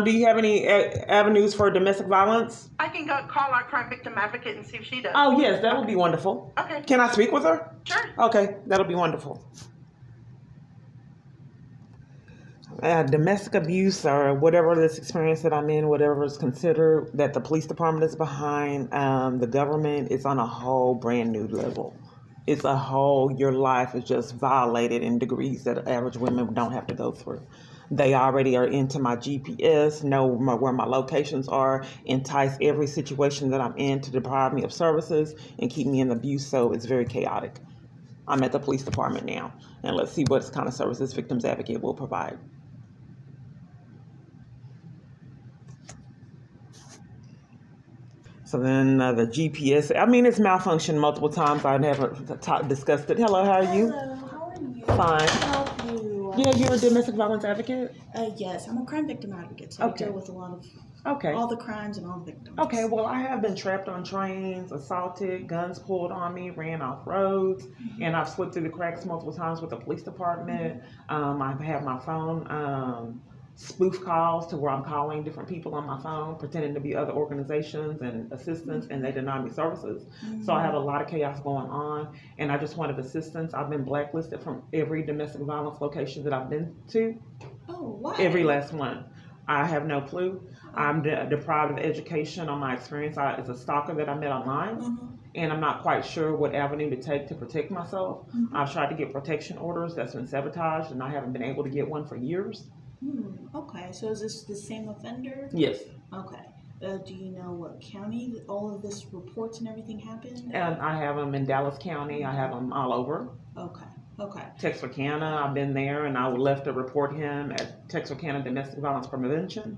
Do you have any avenues for domestic violence? I can go call our crime victim advocate and see if she does. Oh, yes, that would be wonderful. Okay. Can I speak with her? Sure. Okay, that'll be wonderful. Domestic abuse or whatever this experience that I'm in, whatever is considered that the police department is behind, the government is on a whole brand new level. It's a whole, your life is just violated in degrees that average women don't have to go through. They already are into my GPS, know where my locations are, entice every situation that I'm in to deprive me of services and keep me in abuse, so it's very chaotic. I'm at the police department now, and let's see what kind of services Victims Advocate will provide. So then the GPS, I mean, it's malfunctioned multiple times. I haven't discussed it. Hello, how are you? Hello, how are you? Fine. Can I help you? Yeah, you're a domestic violence advocate? Yes, I'm a crime victim advocate, so Okay. I deal with a lot of Okay. all the crimes and all the victims. Okay, well, I have been trapped on trains, assaulted, guns pulled on me, ran off roads, and I've slipped through the cracks multiple times with the police department. I have my phone spoof calls to where I'm calling different people on my phone, pretending to be other organizations and assistants, and they deny me services. So I have a lot of chaos going on, and I just wanted assistance. I've been blacklisted from every domestic violence location that I've been to, Oh, why? every last one. I have no clue. I'm deprived of education on my experience. It's a stalker that I met online, and I'm not quite sure what avenue to take to protect myself. I've tried to get protection orders that's been sabotaged, and I haven't been able to get one for years. Okay, so is this the same offender? Yes. Okay. Do you know what county all of this reports and everything happened? And I have them in Dallas County. I have them all over. Okay. Okay. Texarkana, I've been there, and I left to report him at Texarkana Domestic Violence Prevention,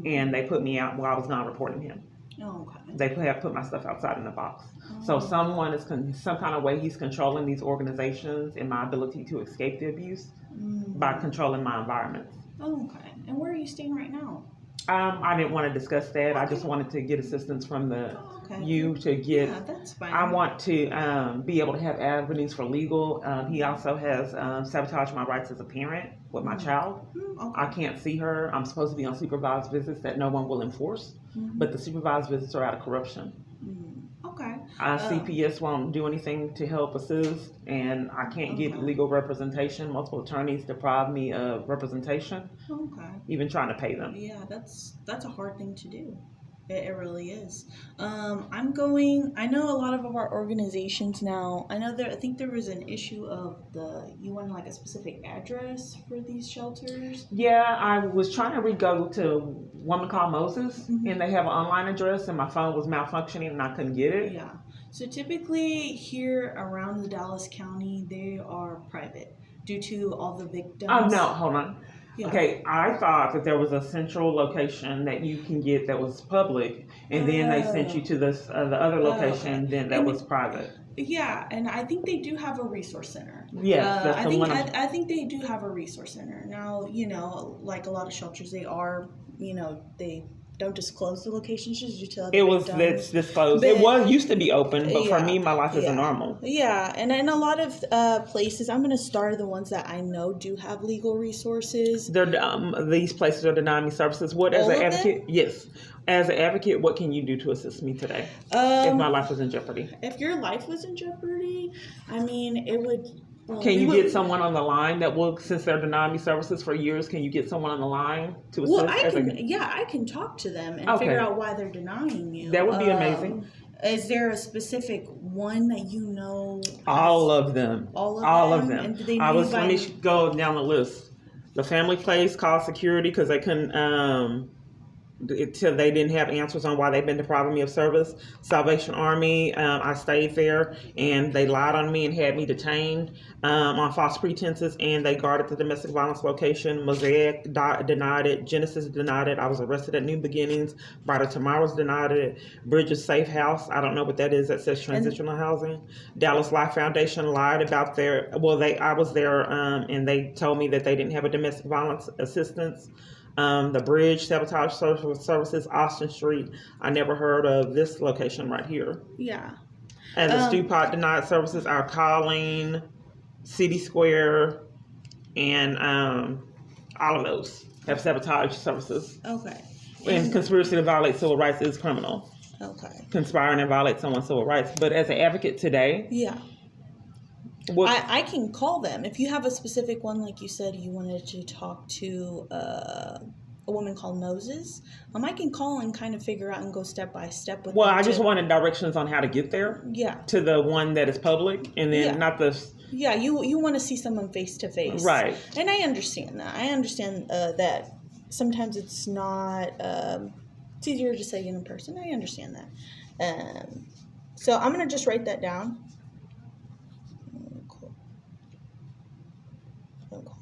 and they put me out while I was not reporting him. Okay. They have put my stuff outside in the box. So someone is some kind of way he's controlling these organizations and my ability to escape the abuse by controlling my environment. Okay. And where are you staying right now? I didn't want to discuss that. I just wanted to get assistance from you to get. Yeah, that's fine. I want to be able to have avenues for legal. He also has sabotaged my rights as a parent with my child. Okay. I can't see her. I'm supposed to be on supervised visits that no one will enforce, but the supervised visits are out of corruption. Okay. CPS won't do anything to help assist, and I can't get legal representation. Multiple attorneys deprive me of representation. Okay. Even trying to pay them. Yeah, that's a hard thing to do. It really is. I know a lot of our organizations now, I think there was an issue of you want like a specific address for these shelters? Yeah, I was trying to go to a woman called Moses, and they have an online address, and my phone was malfunctioning, and I couldn't get it. Yeah. So typically here around the Dallas County, they are private due to all the victims. Oh, no, hold on. Yeah. Okay, I thought that there was a central location that you can get that was public, and then they sent you to the other location then that was private. Yeah, and I think they do have a resource center. Yes, that's the one. I think they do have a resource center. Now, like a lot of shelters, they are, they don't disclose the locations just due to other It's disclosed. It used to be open, but for me, my life isn't normal. Yeah, and in a lot of places, I'm going to start the ones that I know do have legal resources. These places are denying me services. What, as an advocate? Yes. As an advocate, what can you do to assist me today if my life is in jeopardy? If your life was in jeopardy, I mean, it would... Can you get someone on the line that will, since they're denying me services for years, can you get someone on the line to assist? Well, I can talk to them and figure out why they're denying you. That would be amazing. Is there a specific one that you know? All of them. All of them? And do they let me go down the list. The family place called security because they couldn't, until they didn't have answers on why they've been depriving me of service. Salvation Army, I stayed there, and they lied on me and had me detained on false pretenses, and they guarded the domestic violence location. Mosaic denied it. Genesis denied it. I was arrested at New Beginnings. Brighter Tomorrows denied it. Bridges Safe House, I don't know what that is. That says transitional housing. Dallas Life Foundation lied about I was there, and they told me that they didn't have a domestic violence assistance. The Bridge Sabotage Services, Austin Street. I never heard of this location right here. Yeah. And the Stew Pot denied services are Calling, City Square, and all of those. have sabotaged services. Okay. And conspiracy to violate civil rights is criminal. Okay. Conspiring and violate someone's civil rights. But as an advocate today, Yeah. what I can call them. If you have a specific one, like you said, you wanted to talk to a woman called Moses, I can call and kind of figure out and go step by step with well, them I just to- wanted directions on how to get there Yeah. to the one that is public, and then Yeah. not the Yeah, you want to see someone face to face. right. And I understand that. I understand that sometimes it's not, it's easier to say in person. I understand that. So I'm going to just write that down. Cool.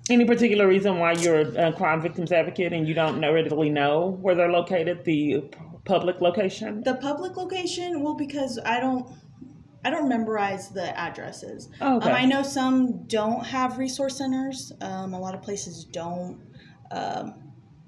Any particular reason why you're a crime victims advocate and you don't readily know where they're located, the public location? The public location, well, because I don't memorize the addresses. Okay. I know some don't have resource centers. A lot of places don't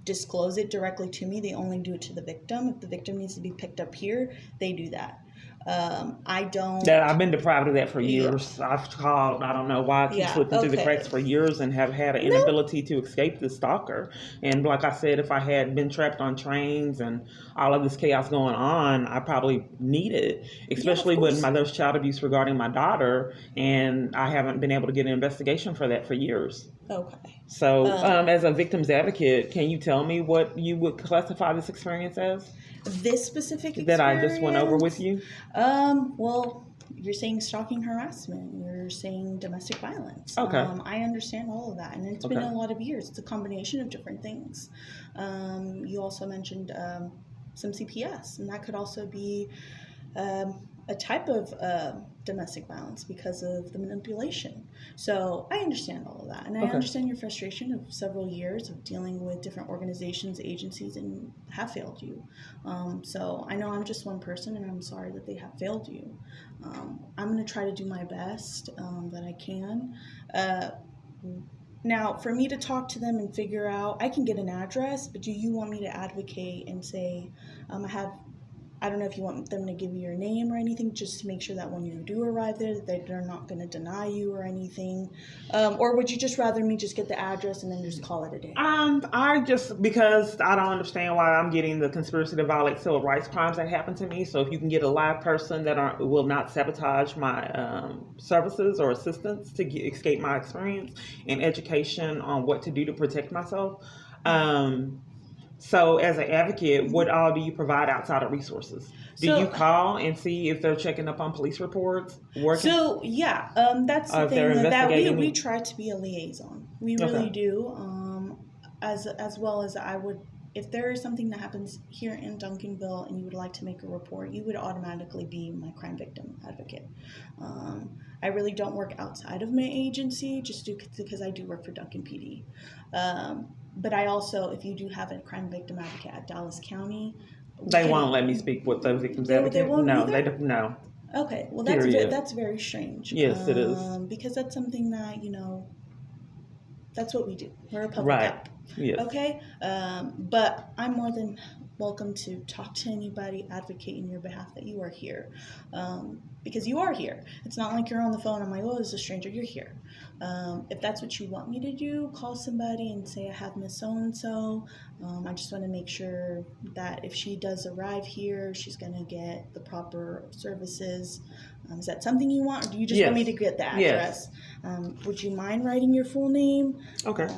disclose it directly to me. They only do it to the victim. If the victim needs to be picked up here, they do that. I don't. That I've been deprived of that for years. Yeah. I've called, I don't know why I keep slipping through the cracks for years and have had an inability to escape the stalker. And like I said, if I had been trapped on trains and all of this chaos going on, I probably need it, especially when there's child abuse regarding my daughter, and I haven't been able to get an investigation for that for years. Okay. So as a victim's advocate, can you tell me what you would classify this experience as? This specific experience? That I just went over with you? Well, you're saying stalking harassment. You're saying domestic violence. Okay. I understand all of that. And it's been a lot of years. It's a combination of different things. You also mentioned some CPS. And that could also be a type of domestic violence because of the manipulation. So I understand all of that. And I understand your frustration of several years of dealing with different organizations, agencies, and have failed you. So I know I'm just one person, and I'm sorry that they have failed you. I'm going to try to do my best that I can. Now, for me to talk to them and figure out, I can get an address, but do you want me to advocate and say, I don't know if you want them to give you your name or anything, just to make sure that when you do arrive there, that they're not going to deny you or anything. Or would you just rather me just get the address and then just call it a day? Because I don't understand why I'm getting the conspiracy to violate civil rights crimes that happen to me. So if you can get a live person that will not sabotage my services or assistance to escape my experience and education on what to do to protect myself. So as an advocate, what all do you provide outside of resources? Do you call and see if they're checking up on police reports? So yeah, that's the thing that we try to be a liaison. We really do. As well as I would, if there is something that happens here in Duncanville and you would like to make a report, you would automatically be my crime victim advocate. I really don't work outside of my agency because I do work for Duncan PD. But I also, if you do have a crime victim advocate at Dallas County, they won't let me speak with the victims advocate. They won't no, either? they don't. No. Okay, well that's very strange. Yes, it is. Because that's something that that's what we do. We're a public app. Yes. Okay, but I'm more than welcome to talk to anybody, advocate in your behalf that you are here, because you are here. It's not like you're on the phone. I'm like, oh, this is a stranger. You're here. If that's what you want me to do, call somebody and say I have Miss So and So. I just want to make sure that if she does arrive here, she's going to get the proper services. Is that something you want, or do you just want me to get the address? Yes. Would you mind writing your full name? Okay.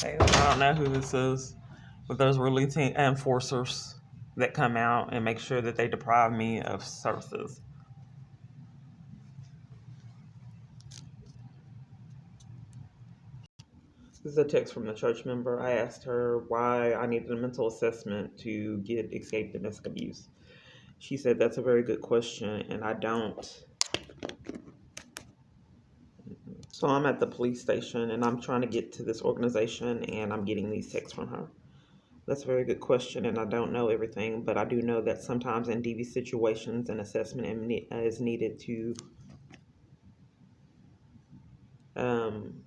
I don't know who this is, but those releasing enforcers that come out and make sure that they deprive me of services. This is a text from the church member. I asked her why I needed a mental assessment to get escape domestic abuse. She said that's a very good question, and I don't. So I'm at the police station, and I'm trying to get to this organization, and I'm getting these texts from her. That's a very good question, and I don't know everything, but I do know that sometimes in DV situations, an assessment is needed to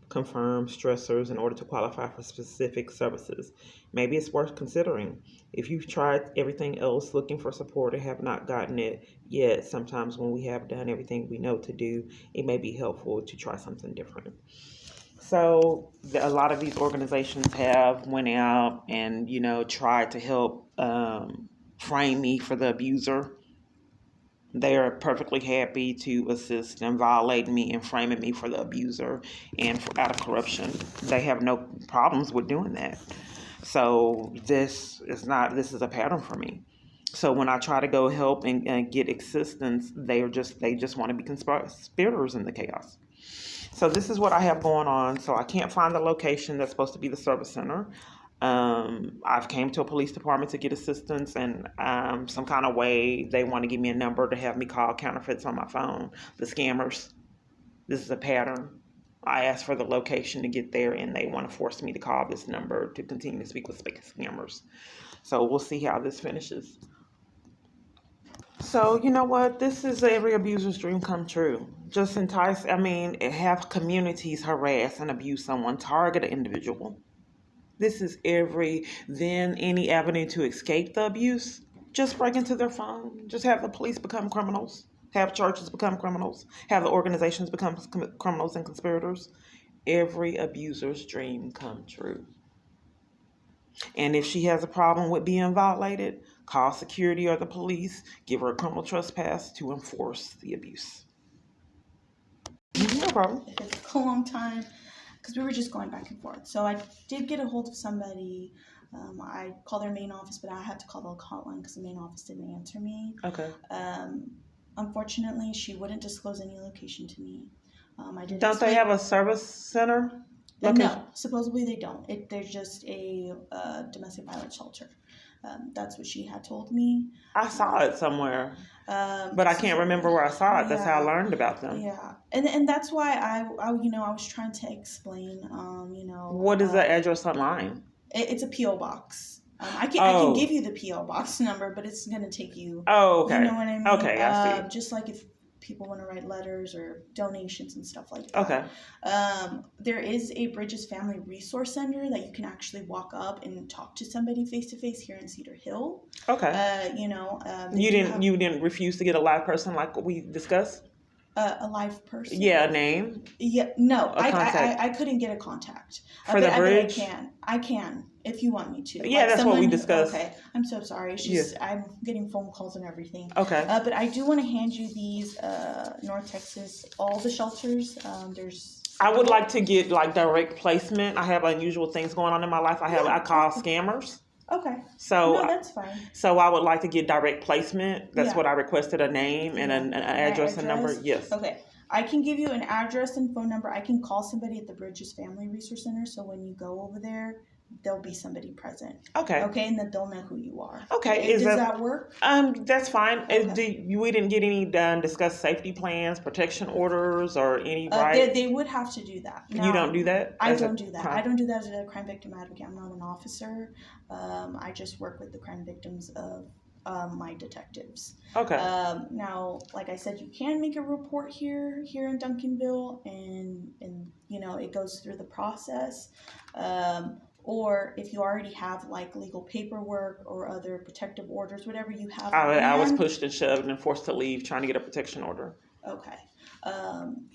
confirm stressors in order to qualify for specific services. Maybe it's worth considering. If you've tried everything else looking for support and have not gotten it yet, sometimes when we have done everything we know to do, it may be helpful to try something different. So a lot of these organizations have went out and tried to help frame me for the abuser. They are perfectly happy to assist in violating me and framing me for the abuser and out of corruption. They have no problems with doing that. So this is a pattern for me. So when I try to go help and get assistance, they just want to be conspirators in the chaos. So this is what I have going on. So I can't find the location that's supposed to be the service center. I've came to a police department to get assistance, and some kind of way they want to give me a number to have me call counterfeits on my phone. The scammers. This is a pattern. I asked for the location to get there, and they want to force me to call this number to continue to speak with scammers. So we'll see how this finishes. So you know what? This is every abuser's dream come true. Just entice. I mean, have communities harass and abuse someone, target an individual. This is any avenue to escape the abuse. Just break into their phone. Just have the police become criminals. Have churches become criminals. Have the organizations become criminals and conspirators. Every abuser's dream come true. And if she has a problem with being violated, call security or the police. Give her a criminal trespass to enforce the abuse. No problem. It took a long time because we were just going back and forth. So I did get a hold of somebody. I called their main office, but I had to call the hotline because the main office didn't answer me. Okay. Unfortunately, she wouldn't disclose any location to me. I did. Don't they have a service center? No, supposedly they don't. They're just a domestic violence shelter. That's what she had told me. I saw it somewhere, but I can't remember where I saw it. That's how I learned about them. Yeah, and that's why I was trying to explain. What is the address online? It's a PO box. I can give you the PO box number, but it's gonna take you. Oh, okay. You know what I mean? Okay, I see. Just like if people want to write letters or donations and stuff like that. Okay. There is a Bridges Family Resource Center that you can actually walk up and talk to somebody face to face here in Cedar Hill. Okay. You didn't refuse to get a live person like we discussed? A live person. Yeah, a name. Yeah, no, I couldn't get a contact for the bridge. I can if you want me to. Yeah, that's what we discussed. Okay, I'm so sorry. It's just I'm getting phone calls and everything. Okay. But I do want to hand you these North Texas, all the shelters. There's. I would like to get like direct placement. I have unusual things going on in my life. I call scammers. Okay. So no, that's fine. So I would like to get direct placement. That's what I requested, a name and an address and number. Yes. Okay. I can give you an address and phone number. I can call somebody at the Bridges Family Resource Center, so when you go over there, there'll be somebody present. Okay. Okay, and then they'll know who you are. Okay. Does that work? That's fine. Okay. We didn't get any discuss safety plans, protection orders, or any right? They would have to do that. Now, you don't do that? I don't do that. I don't do that as a crime victim advocate. I'm not an officer. I just work with the crime victims of my detectives. Okay. Now, like I said, you can make a report here in Duncanville, and it goes through the process. Or if you already have like legal paperwork or other protective orders, whatever you have. I was pushed and shoved and forced to leave trying to get a protection order. Okay.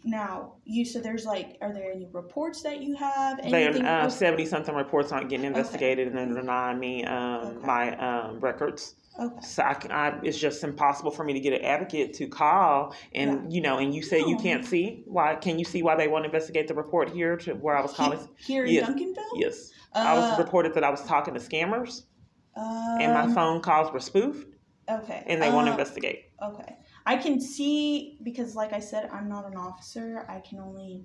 Now so there's are there any reports that you have? 70-something reports aren't getting investigated, and then denying me my records. Okay. So it's just impossible for me to get an advocate to call, and and you say you can't see why. Can you see why they want to investigate the report here to where I was calling? Here in Duncanville? Yes. I was reported that I was talking to scammers, and my phone calls were spoofed. Okay. And they want to investigate. Okay. I can see, because like I said, I'm not an officer. I can only,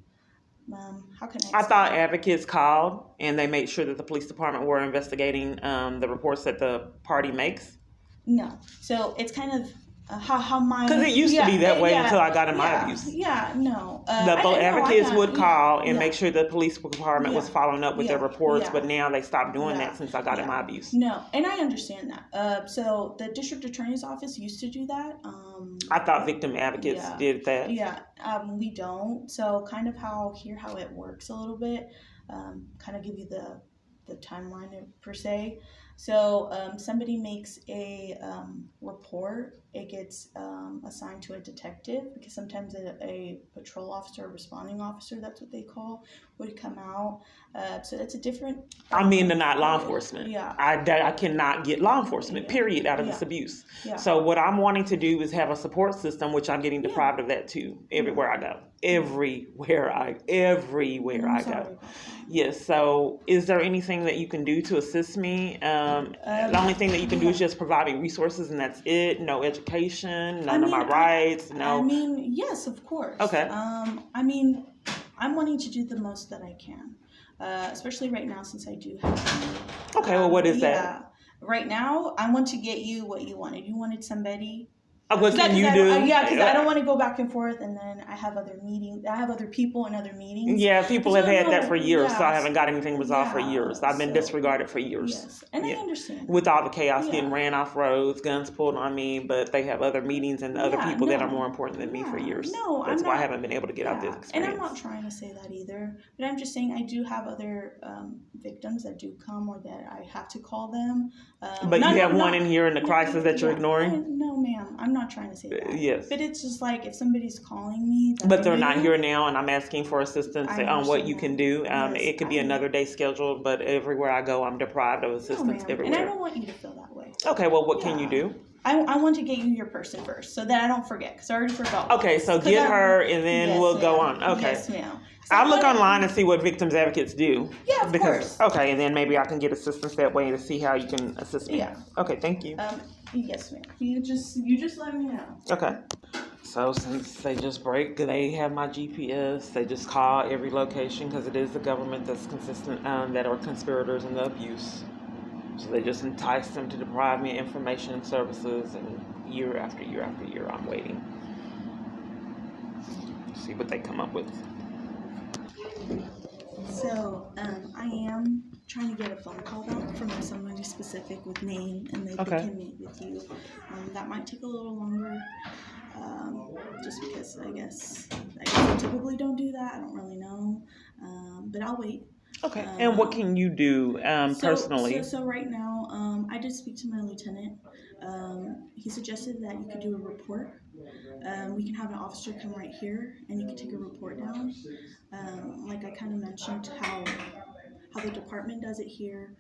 how can I thought advocates called and they made sure that the police department were investigating the reports that the party makes. No. So it's kind of how my... Because it used to be that way until I got in my abuse. Yeah, no. Advocates would call and make sure the police department was following up with their reports, but now they stopped doing that since I got in my abuse. No, and I understand that. So the district attorney's office used to do that. I thought victim advocates did that. Yeah, we don't. So kind of how it works a little bit, kind of give you the timeline per se. So somebody makes a report it gets assigned to a detective, because sometimes a patrol officer, a responding officer, that's what they call, would come out. So that's a different. I mean, they're not law enforcement. Yeah. I cannot get law enforcement, period, out of this Yeah. abuse. Yeah. So what I'm wanting to do is have a support system, which I'm getting deprived of that too, everywhere I go. Everywhere I go. Yes. So is there anything that you can do to assist me? The only thing that you can do is just provide me resources, and that's it. No education, none of my rights. No. I mean, yes, of course. Okay. I mean, I'm wanting to do the most that I can, especially right now since I do have. Okay. Well, what is that? Right now, I want to get you what you wanted. You wanted somebody. What can you do? Because I don't want to go back and forth, and then I have other meetings. I have other people in other meetings. Yeah, people have had that for years, so I haven't got anything resolved for years. I've been so, disregarded for years. Yes, and I understand. With all the chaos, getting ran off roads, guns pulled on me, but they have other meetings and other people that are more important than me for years. No, that's why I haven't been able to get out this experience. And I'm not trying to say that either, but I'm just saying I do have other victims that do come, or that I have to call them. But you have one in here in the crisis that you're ignoring? No, ma'am, I'm not trying to say that. Yes. But it's just like if somebody's calling me. But they're not here now, and I'm asking for assistance on what you can do. It could be another day scheduled, but everywhere I go, I'm deprived of assistance everywhere. And I don't want you to feel that way. Okay, well, what can you do? I want to get you your person first, so that I don't forget, because I already forgot. Okay, so get her, and then we'll go on. Okay. Yes, ma'am. So I'll look online and see what victims advocates do. Yeah, of course. Okay, and then maybe I can get assistance that way to see how you can assist me. Yeah. Okay, thank you. Yes, ma'am. You just let me know. Okay. So since they just they have my GPS, they just call every location, because it is the government that's consistent, that are conspirators in the abuse. So they just entice them to deprive me of information and services, and year after year after year, I'm waiting. See what they come up with. So, I am trying to get a phone call back from somebody specific with name, and they can meet with you. That might take a little longer, just because I guess they typically don't do that. I don't really know, but I'll wait. Okay. And what can you do personally? So right now, I did speak to my lieutenant. He suggested that you could do a report. We can have an officer come right here, and you can take a report down. Like I kind of mentioned how the department does it here,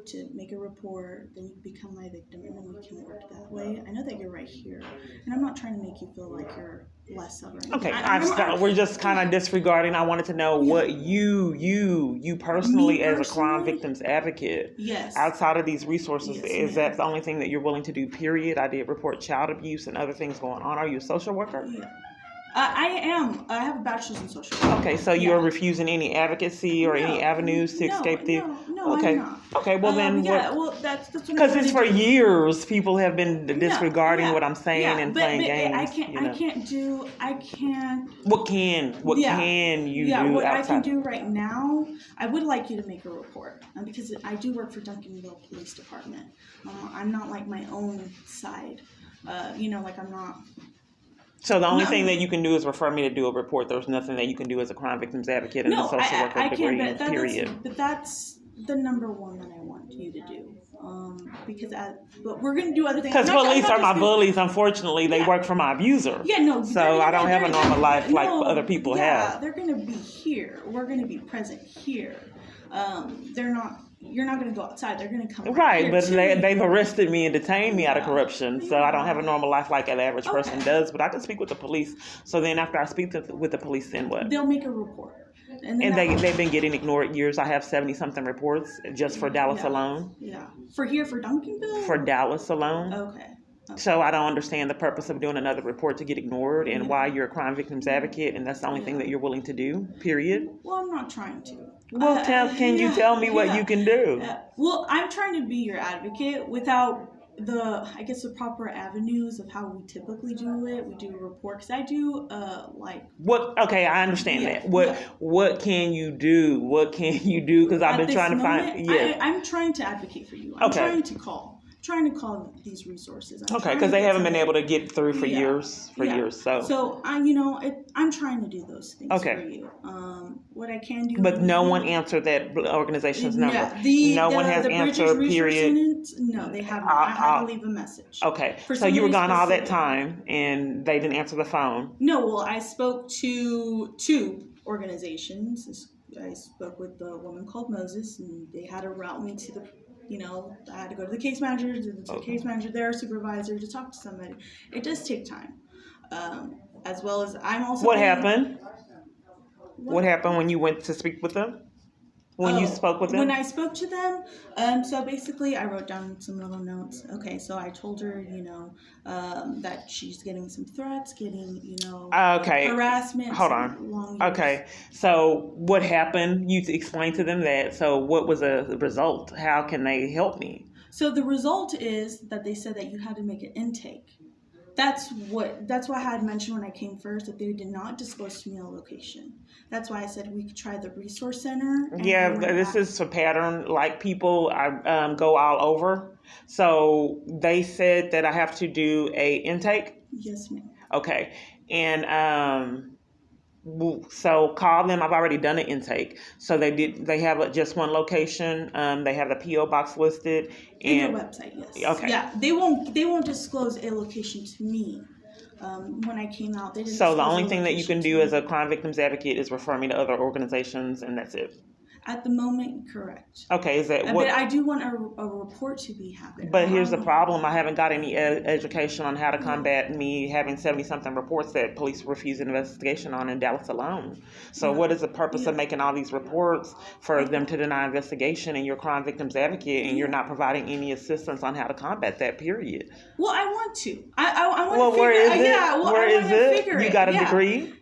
to make a report, then you become my victim, and then we can work that way. I know that you're right here, and I'm not trying to make you feel like you're less of anything. Okay, we're just kind of disregarding. I wanted to know what you personally, as a crime victims advocate, outside of these resources, is that the only thing that you're willing to do, period? I did report child abuse and other things going on. Are you a social worker? Yeah. I am. I have a bachelor's in social work. Okay, so you are refusing any advocacy or any avenues to escape the... No, okay. I'm not. Okay, well then what... well, that's because it's for years, people have been disregarding what I'm saying and playing games. I can't... What can you do what outside? I can do right now, I would like you to make a report, because I do work for Duncanville Police Department. I'm not like my own side. Like I'm not... So the only thing that you can do is refer me to do a report. There's nothing that you can do as a crime victims advocate and a social worker degree, period. But that's the number one that I want you to do. But we're going to do other things. Because police are my bullies, unfortunately. They work for my abuser. Yeah, no. So I don't have a normal life like other people have. Yeah, they're going to be here. We're going to be present here. You're not going to go outside. They're going to come right, but they've arrested me and detained me out of corruption. So I don't have a normal life like an average person does. But I can speak with the police. So then after I speak with the police, then what? They'll make a report. And they've been getting ignored years. I have 70-something reports just for Dallas alone. Yeah. For Duncanville? For Dallas alone. Okay. So I don't understand the purpose of doing another report to get ignored, and why you're a crime victims advocate, and that's the only thing that you're willing to do, period. Well, I'm not trying to. Well, can you tell me what you can do? Well, I'm trying to be your advocate without the proper avenues of how we typically do it. We do a report, because I do what? Okay, I understand that. What can you do? What can you do? Because I've been trying to find. I'm trying to advocate for you. I'm trying to call these resources. Because they haven't been able to get through for years. So I'm trying to do those things for you. What I can do. But no one answered that organization's number. No one has answered. Period. assistance? No, they haven't. I had to leave a message. Okay, For so you were somebody gone all that specific. time, and they didn't answer the phone. No, well, I spoke to two organizations. I spoke with the woman called Moses, and they had to route me to the, I had to go to the case manager, to the case manager, their supervisor, to talk to somebody. It does take time. As well as I'm also. What happened? What happened when you went to speak with them? When you spoke with them? When I spoke to them, so basically I wrote down some little notes. Okay, so I told her, that she's getting some threats, getting, Okay. harassment. Hold on. Okay, so what happened? You explained to them that. So what was the result? How can they help me? So the result is that they said that you had to make an intake. That's why I had mentioned when I came first that they did not disclose to me a location. That's why I said we could try the resource center. Yeah, this is a pattern. Like people, I go all over. So they said that I have to do a intake. Yes, ma'am. Okay, and so call them. I've already done an intake. So they have just one location. They have the PO box listed In their website, yes. Okay. Yeah, they won't disclose a location to me. When I came out, they didn't. So the only thing that you can do as a crime victims advocate is refer me to other organizations, and that's it. At the moment, correct. Okay, is that what? But I do want a report to be happening. But here's the problem. I haven't got any education on how to combat me having 70-something reports that police refuse an investigation on in Dallas alone. So what is the purpose of making all these reports for them to deny investigation, and you're a crime victims advocate and you're not providing any assistance on how to combat that, period? Well, I want to. I want to figure where is it? Yeah, well, where I is it? Figure You it. got a degree?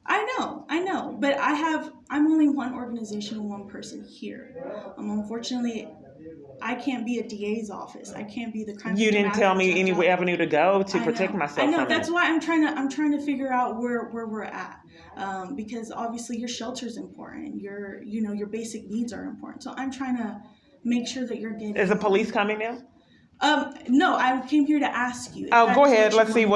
I know, but I'm only one organization and one person here. Unfortunately, I can't be a DA's office. I can't be the crime. You didn't tell me any avenue to go to protect myself. I know. From That's it. why I'm trying to figure out where we're at, because obviously your shelter's important. Your basic needs are important. So I'm trying to make sure that you're getting. Is the police coming now? No, I came here to ask you. Oh, go ahead. Let's see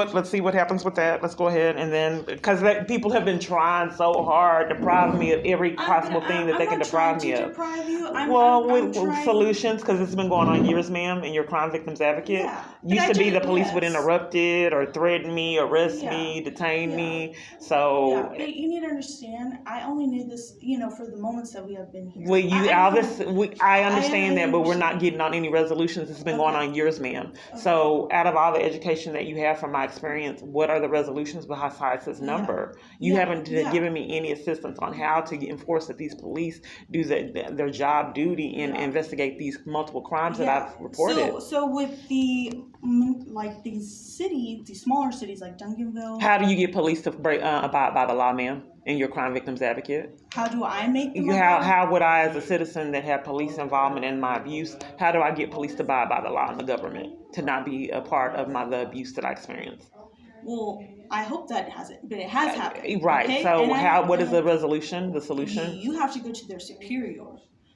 what happens with that. Let's go ahead, and then because people have been trying so hard to deprive me of every possible thing that they can deprive me of. Deprive you. With solutions, because it's been going on years, ma'am, and you're a crime victims advocate. Yeah. Used to be the police would interrupt it or threaten me, arrest me, detain me. So but you need to understand, I only knew this, for the moments that we have been here. Well, I understand that, but we're not getting on any resolutions. It's been going on years, ma'am. Okay. So out of all the education that you have from my experience, what are the resolutions besides this number? You haven't given me any assistance on how to enforce that these police do their job duty and investigate these multiple crimes that I've reported. So with these smaller cities like Duncanville. How do you get police to abide by the law, ma'am? And you're a crime victims advocate? How do I make them how would I, as a citizen that have police involvement in my abuse, how do I get police to abide by the law and the government to not be a part of the abuse that I experience? Well, I hope that hasn't, but it has happened. Right. Okay? So what is the resolution, the solution? You have to go to their superior.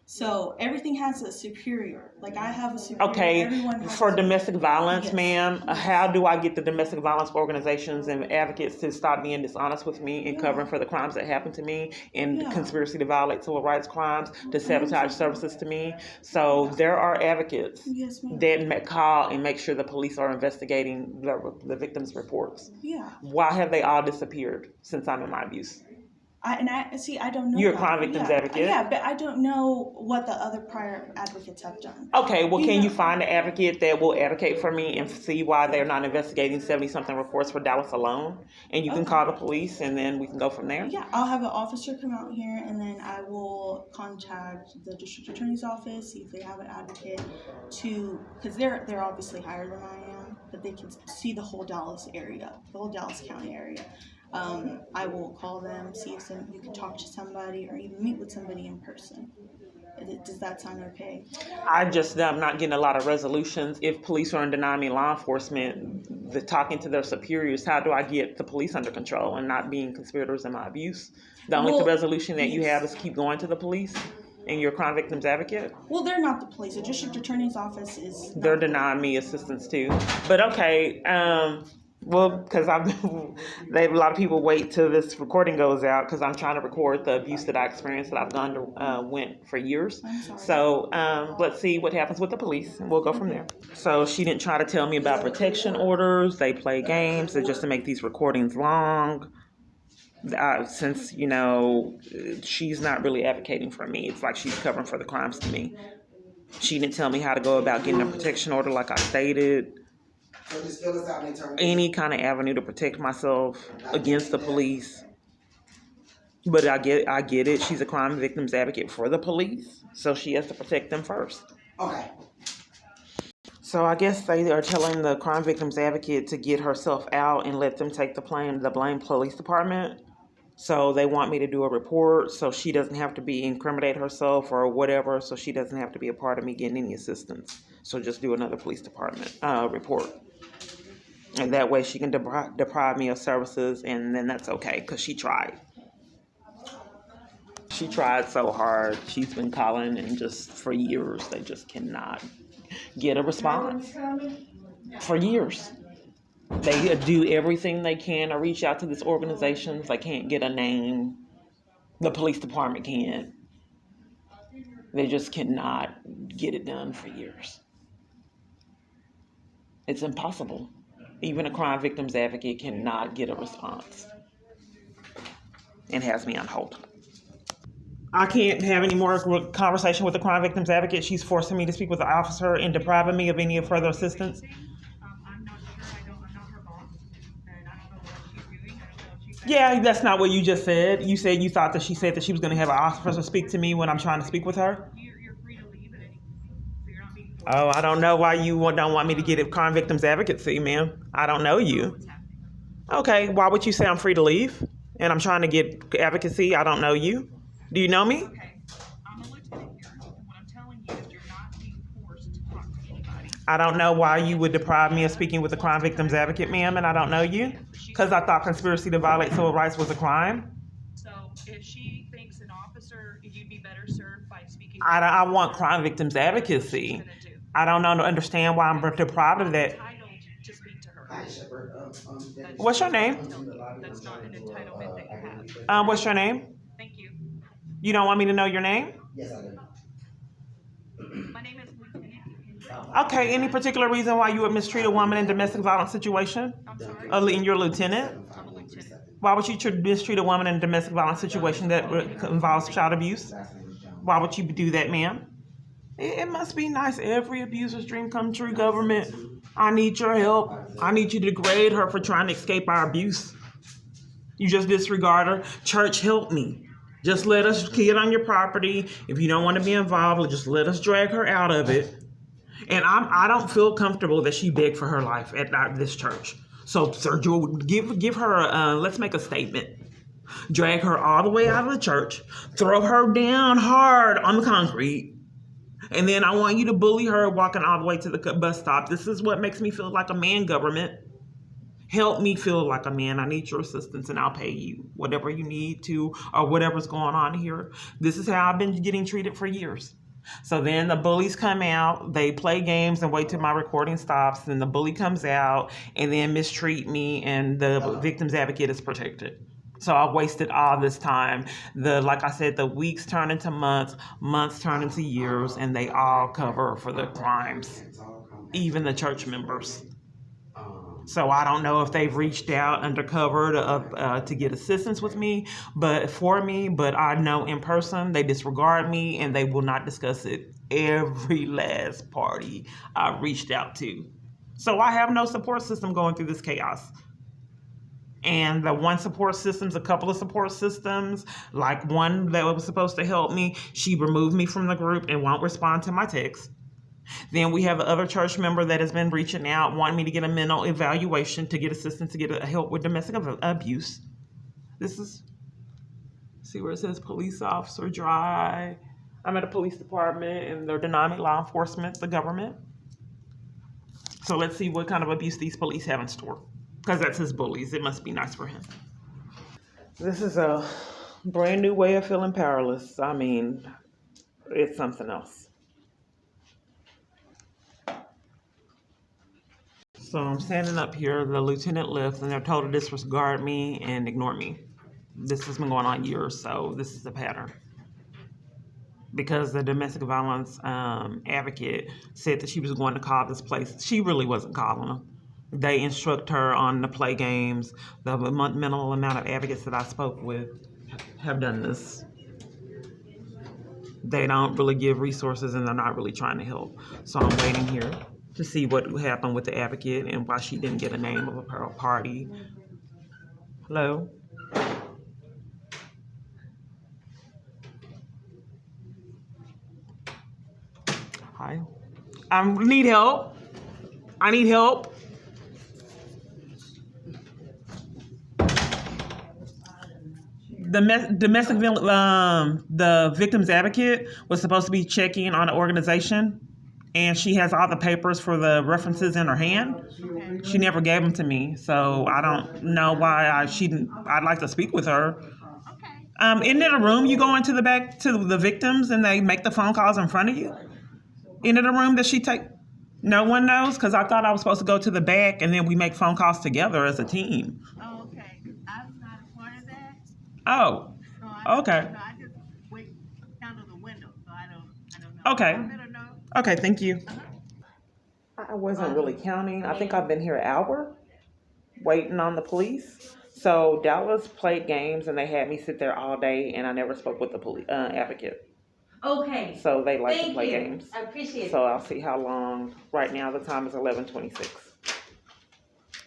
So everything has a superior. Like I have a superior. Okay. For domestic violence, ma'am, how do I get the domestic violence organizations and advocates to stop being dishonest with me and covering for the crimes that happen to me and conspiracy to violate civil rights crimes, to sabotage services to me? So there are advocates that call and make sure the police are investigating the victims' reports. Yeah. Why have they all disappeared since I'm in my abuse? I don't know. You're a crime victims advocate? Yeah, but I don't know what the other prior advocates have done. Okay, well, can you find an advocate that will advocate for me and see why they're not investigating 70-something reports for Dallas alone? And you can call the police, and then we can go from there? Yeah, I'll have an officer come out here, and then I will contact the district attorney's office, see if they have an advocate because they're obviously higher than I am, but they can see the whole Dallas area, the whole Dallas County area. I will call them, see if you can talk to somebody or even meet with somebody in person. Does that sound okay? I'm not getting a lot of resolutions. If police are denying me law enforcement, talking to their superiors, how do I get the police under control and not being conspirators in my abuse? The only resolution that you have is keep going to the police? And you're a crime victims advocate? Well, they're not the police. The district attorney's office is... They're denying me assistance too. But okay, Well, because a lot of people wait till this recording goes out because I'm trying to record the abuse that I experienced that I've went for years. I'm sorry. So let's see what happens with the police, and we'll go from there. So she didn't try to tell me about protection orders. They play games just to make these recordings long. Since she's not really advocating for me, it's like she's covering for the crimes to me. She didn't tell me how to go about getting a protection order, like I stated. Any kind of avenue to protect myself against the police. But I get it. She's a crime victims advocate for the police, so she has to protect them first. Okay. So I guess they are telling the crime victims advocate to get herself out and let them take the blame police department. So they want me to do a report so she doesn't have to incriminate herself or whatever, so she doesn't have to be a part of me getting any assistance. So just do another police department report. And that way she can deprive me of services, and then that's okay, because she tried. She tried so hard. She's been calling, and just for years, they just cannot get a response. For years. They do everything they can to reach out to these organizations. They can't get a name. The police department can't. They just cannot get it done for years. It's impossible. Even a crime victims advocate cannot get a response. And has me on hold. I can't have any more conversation with the crime victims advocate. She's forcing me to speak with the officer and depriving me of any further assistance. I'm not sure. I'm not her boss, and I don't know what she's doing. I don't know if she's. Yeah, that's not what you just said. You said you thought that she said that she was going to have an officer speak to me when I'm trying to speak with her. You're free to leave at any point, so you're not being forced. Oh, I don't know why you don't want me to get a crime victims advocacy, ma'am. I don't know you. What's happening? Okay, why would you say I'm free to leave? And I'm trying to get advocacy. I don't know you. Do you know me? Okay, I'm a lieutenant here, and what I'm telling you is you're not being forced to talk to anybody. I don't know why you would deprive me of speaking with a crime victims advocate, ma'am, and I don't know you. Because I thought conspiracy to violate civil rights was a crime. So if she thinks an officer, you'd be better served by speaking. I want crime victims advocacy. I don't understand why I'm deprived of that. Entitled to speak to her. Hi, Shepard. What's your name? That's not an entitlement that you have. What's your name? Thank you. You don't want me to know your name? Yes, I do. My name is Lieutenant. Okay, any particular reason why you would mistreat a woman in domestic violence situation? I'm sorry. And you're a lieutenant? I'm a lieutenant. Why would you mistreat a woman in a domestic violence situation that involves child abuse? Why would you do that, ma'am? It must be nice. Every abuser's dream come true, government. I need your help. I need you to degrade her for trying to escape our abuse. You just disregard her. Church, help me. Just let us get on your property. If you don't want to be involved, just let us drag her out of it. And I don't feel comfortable that she begged for her life at this church. So, Sir Joe, give her, let's make a statement. Drag her all the way out of the church. Throw her down hard on the concrete. And then I want you to bully her walking all the way to the bus stop. This is what makes me feel like a man, government. Help me feel like a man. I need your assistance, and I'll pay you whatever you need to, or whatever's going on here. This is how I've been getting treated for years. So then the bullies come out, they play games and wait till my recording stops. Then the bully comes out and then mistreat me, and the victim's advocate is protected. So I wasted all this time. Like I said, the weeks turn into months, months turn into years, and they all cover for the crimes, even the church members. So I don't know if they've reached out undercover to get assistance with me, but I know in person they disregard me and they will not discuss it. Every last party I reached out to. So I have no support system going through this chaos. And the one support systems, a couple of support systems, like one that was supposed to help me, she removed me from the group and won't respond to my text. Then we have the other church member that has been reaching out, wanting me to get a mental evaluation, to get assistance, to get help with domestic abuse. This is, see where it says police officer dry. I'm at a police department and they're denying me law enforcement, the government. So let's see what kind of abuse these police have in store. Because that's his bullies. It must be nice for him. This is a brand new way of feeling powerless. I mean, it's something else. So I'm standing up here, the lieutenant left, and they're told to disregard me and ignore me. This has been going on years, so this is a pattern. Because the domestic violence advocate said that she was going to call this place. She really wasn't calling them. They instruct her on the play games. The minimal amount of advocates that I spoke with have done this. They don't really give resources and they're not really trying to help. So I'm waiting here to see what happened with the advocate and why she didn't get a name of a party. Hello? Hi. I need help. I need help. The victim's advocate was supposed to be checking on an organization, and she has all the papers for the references in her hand. She never gave them to me, so I don't know why I'd like to speak with her. Isn't it a room you go into the back to the victims and they make the phone calls in front of you? Isn't it a room that she take? No one knows, because I thought I was supposed to go to the back and then we make phone calls together as a team. Oh, okay. I'm not a part of that. Oh, So I okay. So I just wait down to the window, so I don't know. Okay. I don't know. Okay, thank you. I wasn't really counting. I think I've been here an hour waiting on the police. So Dallas played games and they had me sit there all day and I never spoke with the police advocate. Okay. So they like to Thank play you. games. I appreciate So it. I'll see how long. Right now the time is 11:26.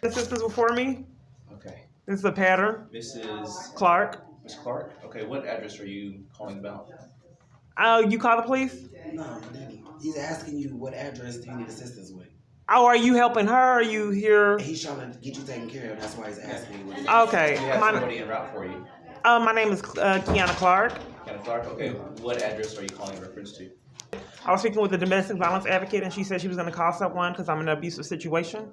The sisters before me. Okay. This is a pattern. Mrs. Clark. Miss Clark? Okay, what address are you calling about? Oh, you call the police? No, Danny. He's asking you what address do you need assistance with. Oh, are you helping her? Or are you here? And he's trying to get you taken care of. That's why he's asking you what Okay. We have My, somebody en route for you. my name is Kiana Clark. Kenna Clark? Okay, what address are you calling in reference to? I was speaking with the domestic violence advocate, and she said she was going to call someone because I'm in an abusive situation.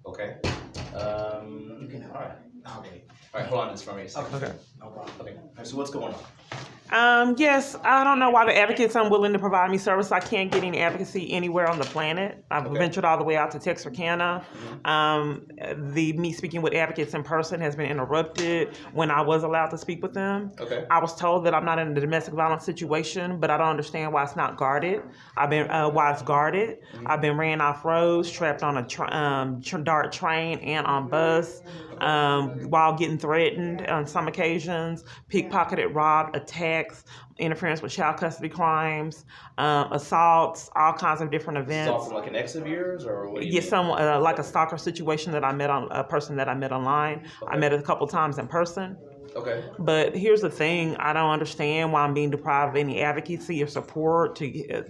Okay. You can All right. I'll wait. All right, hold on just for me a second. Okay. No problem. Okay. All right, so what's going on? Yes, I don't know why the advocate's unwilling to provide me service. I can't get any advocacy anywhere on the planet. I've Okay. ventured all the way out to Texarkana. Me speaking with advocates in person has been interrupted when I was allowed to speak with them. Okay. I was told that I'm not in a domestic violence situation, but I don't understand why it's not guarded. Why it's guarded. I've been ran off roads, trapped on a DART train and on bus, while getting threatened on some occasions, pickpocketed, robbed, attacked, interference with child custody crimes, assaults, all kinds of different Is this events. all from like an ex of yours, or what do you Yes, mean? some like a stalker situation that I met on a person that I met online. I Okay. met a couple times in person. Okay. But here's the thing: I don't understand why I'm being deprived of any advocacy or support to,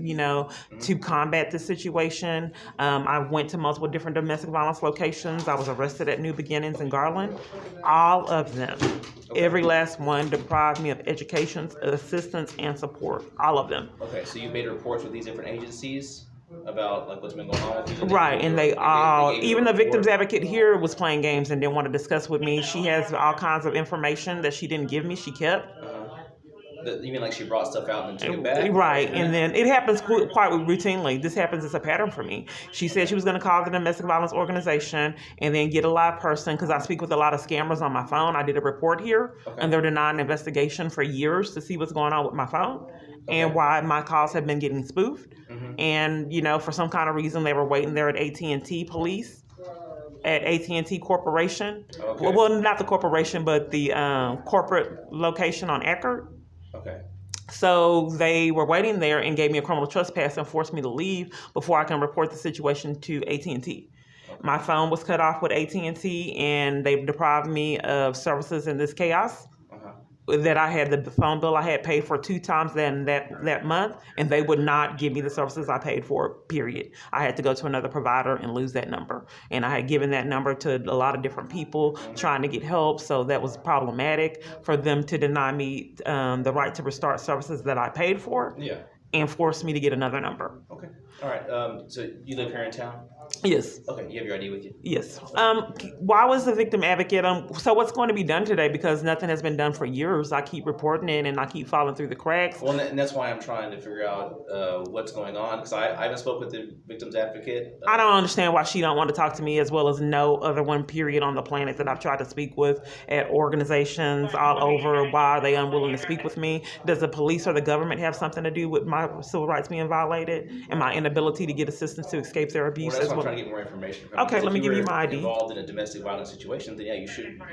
to combat this situation. I went to multiple different domestic violence locations. I was arrested at New Beginnings in Garland. All of them, every last one, deprived me of education, assistance, and support. All of them. Okay, so you made reports with these different agencies about like what's been going on with you? Right, and they all, gave you even a the victim's report? advocate here was playing games and didn't want to discuss with me. She has all kinds of information that she didn't give me. She kept. You mean like she brought stuff out and then took it back? Right, and then it happens quite routinely. This happens as a pattern for me. She said she was going to call the domestic violence organization and then get a live person because I speak with a lot of scammers on my phone. I did a report here, Okay. and they're denying investigation for years to see what's going on with my phone and Okay. why my calls have been getting spoofed. Mhm. And for some kind of reason, they were waiting there at AT&T police. At AT&T Corporation. Okay. Well, not the corporation, but the corporate location on Eckerd. Okay. So they were waiting there and gave me a criminal trespass and forced me to leave before I can report the situation to AT&T. My phone was cut off with AT&T and they deprived me of services in this chaos. That I had the phone bill I had paid for 2 times that month, and they would not give me the services I paid for, period. I had to go to another provider and lose that number. And I had given that number to a lot of different people trying to get help, so that was problematic for them to deny me the right to restart services that I paid for Yeah. and force me to get another number. Okay. All right. So you live here in town? Yes. Okay. You have your ID with you? Yes. Why was the victim advocate? So what's going to be done today? Because nothing has been done for years. I keep reporting it, and I keep falling through the cracks. Well, and that's why I'm trying to figure out what's going on because I haven't spoke with the victim's advocate. I don't understand why she don't want to talk to me, as well as no other one period on the planet that I've tried to speak with at organizations all over. Why are they unwilling to speak with me? Does the police or the government have something to do with my civil rights being violated and my inability to get assistance to escape their abuse? Well, that's as why I'm well? trying to get more information. From Okay, because let me if give you were my ID. Involved in a domestic violence situation, then yeah,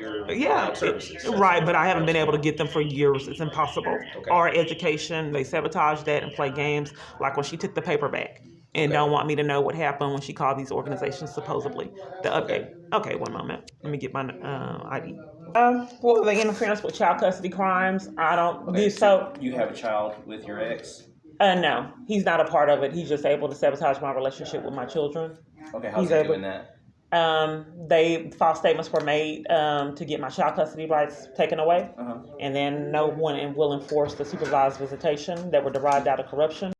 you're Yeah, allowed services. right, but I haven't been able to get them for years. It's impossible. Okay. Or education, they sabotage that and play games, like when she took the paper back and Okay. don't want me to know what happened when she called these organizations supposedly. The update. Okay, one moment. Let me get my ID. Well, the interference with child custody crimes. I don't. Okay, So, you have a child with your ex. no, he's not a part of it. He's just able to sabotage my relationship with my children. Okay, how's He's he able- doing that? False statements were made to get my child custody rights taken away, Uh huh. and then no one will enforce the supervised visitation that were derived out of corruption.